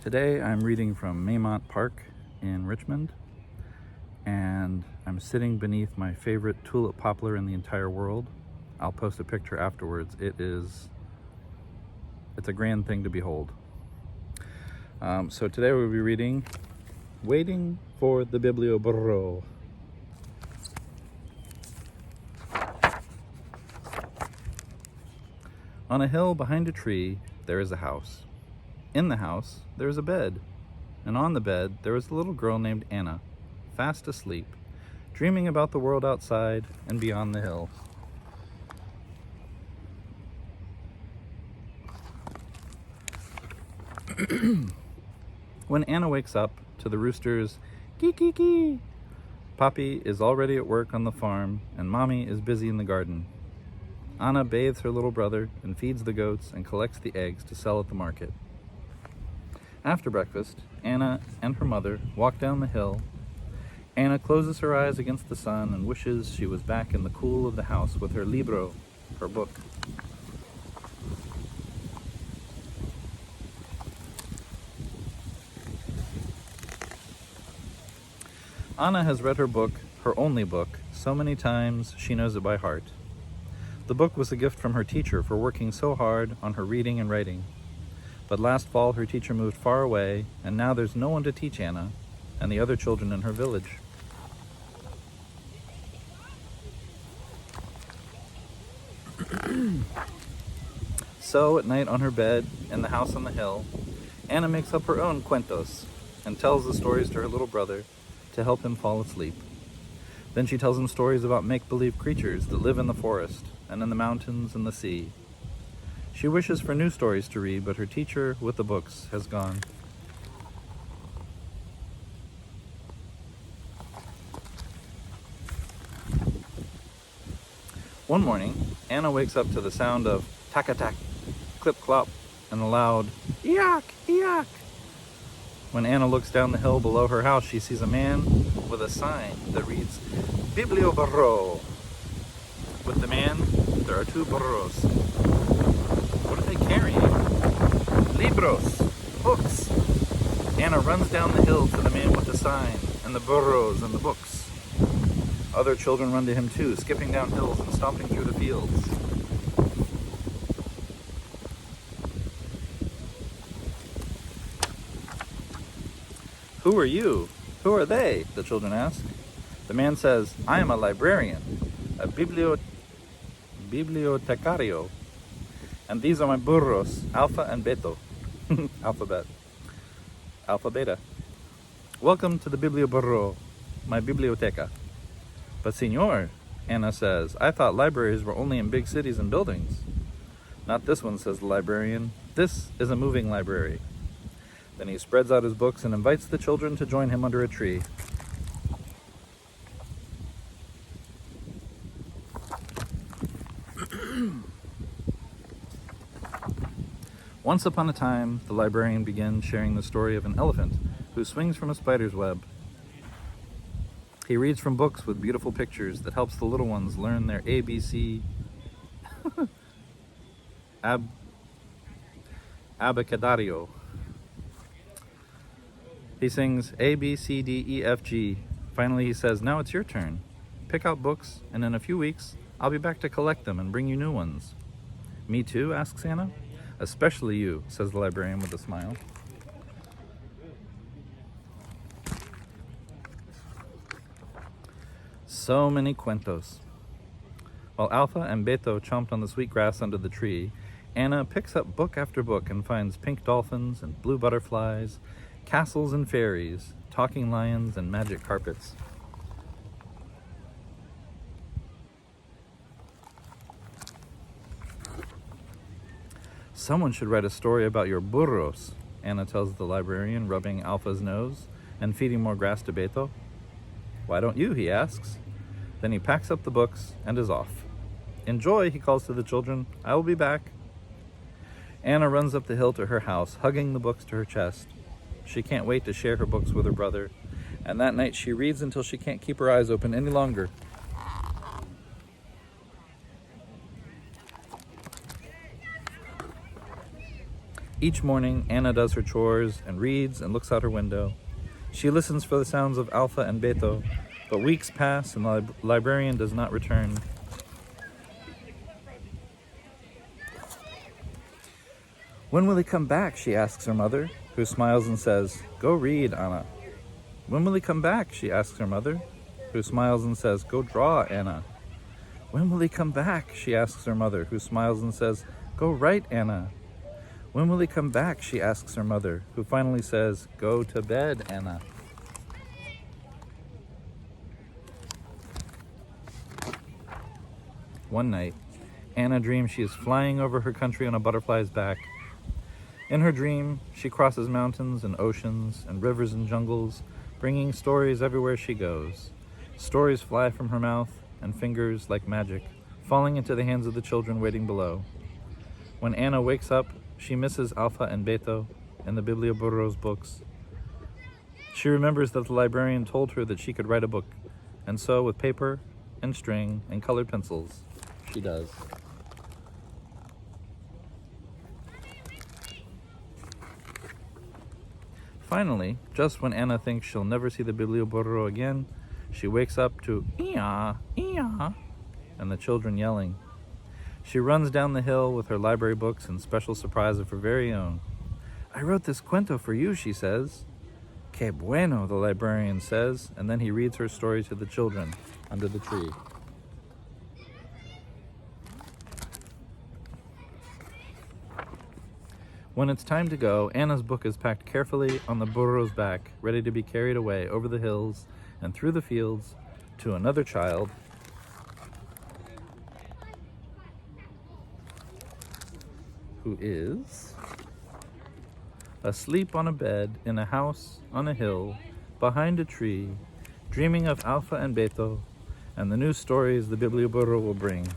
Today I'm reading from Maymont Park in Richmond, and I'm sitting beneath my favorite tulip poplar in the entire world. I'll post a picture afterwards. It's a grand thing to behold. So today we'll be reading Waiting for the Biblioburro. On a hill behind a tree, there is a house. In the house, there is a bed, and on the bed, there is a little girl named Anna, fast asleep, dreaming about the world outside and beyond the hill. When Anna wakes up to the rooster's kee-kee-kee, Poppy is already at work on the farm, and Mommy is busy in the garden. Anna bathes her little brother and feeds the goats and collects the eggs to sell at the market. After breakfast, Anna and her mother walk down the hill. Anna closes her eyes against the sun and wishes she was back in the cool of the house with her libro, her book. Anna has read her book, her only book, so many times she knows it by heart. The book was a gift from her teacher for working so hard on her reading and writing. But last fall her teacher moved far away, and now there's no one to teach Anna and the other children in her village. So at night on her bed in the house on the hill, Anna makes up her own cuentos and tells the stories to her little brother to help him fall asleep. Then she tells him stories about make-believe creatures that live in the forest and in the mountains and the sea. She wishes for new stories to read, but her teacher with the books has gone. One morning, Anna wakes up to the sound of tack-a-tack, clip-clop, and a loud eeyak, eeyak. When Anna looks down the hill below her house, she sees a man with a sign that reads, Biblioburro. With the man, there are two burros. What are they carrying? Libros, books. Anna runs down the hill to the man with the sign, and the burros and the books. Other children run to him too, skipping down hills and stomping through the fields. Who are you? Who are they? The children ask. The man says, I am a librarian, a bibliotecario, and these are my burros, Alpha and Beto. Alpha Beta. Welcome to the Biblioburro, my biblioteca. But senor, Anna says, I thought libraries were only in big cities and buildings. Not this one, says the librarian. This is a moving library. Then he spreads out his books and invites the children to join him under a tree. Once upon a time, the librarian began sharing the story of an elephant who swings from a spider's web. He reads from books with beautiful pictures that helps the little ones learn their ABC abecedario. He sings A, B, C, D, E, F, G. Finally, he says, now it's your turn. Pick out books, and in a few weeks, I'll be back to collect them and bring you new ones. Me too, asks Anna. Especially you, says the librarian with a smile. So many cuentos. While Alpha and Beto chomped on the sweet grass under the tree, Anna picks up book after book and finds pink dolphins and blue butterflies, castles and fairies, talking lions and magic carpets. Someone should write a story about your burros, Anna tells the librarian, rubbing Alpha's nose and feeding more grass to Beto. Why don't you, he asks. Then he packs up the books and is off. Enjoy, he calls to the children. I will be back. Anna runs up the hill to her house, hugging the books to her chest. She can't wait to share her books with her brother, and that night she reads until she can't keep her eyes open any longer. Each morning, Anna does her chores and reads and looks out her window. She listens for the sounds of Alpha and Beta, but weeks pass and the librarian does not return. When will he come back? She asks her mother, who smiles and says, "Go read, Anna." When will he come back? She asks her mother, who smiles and says, "Go draw, Anna." When will he come back? She asks her mother, who smiles and says, "Go write, Anna." When will he come back? She asks her mother, who finally says, "Go to bed, Anna." One night, Anna dreams she is flying over her country on a butterfly's back. In her dream, she crosses mountains and oceans and rivers and jungles, bringing stories everywhere she goes. Stories fly from her mouth and fingers like magic, falling into the hands of the children waiting below. When Anna wakes up, she misses Alpha and Beta and the Biblioburro's books. She remembers that the librarian told her that she could write a book, and so with paper and string and colored pencils, she does. Finally, just when Anna thinks she'll never see the Biblioburro again, she wakes up to "Ee-ah, ee-ah," and the children yelling. She runs down the hill with her library books and special surprise of her very own. "I wrote this cuento for you," she says. "Que bueno," the librarian says, and then he reads her story to the children under the tree. When it's time to go, Anna's book is packed carefully on the burro's back, ready to be carried away over the hills and through the fields to another child who is asleep on a bed in a house on a hill behind a tree, dreaming of Alpha and Beta and the new stories the Biblioburro will bring.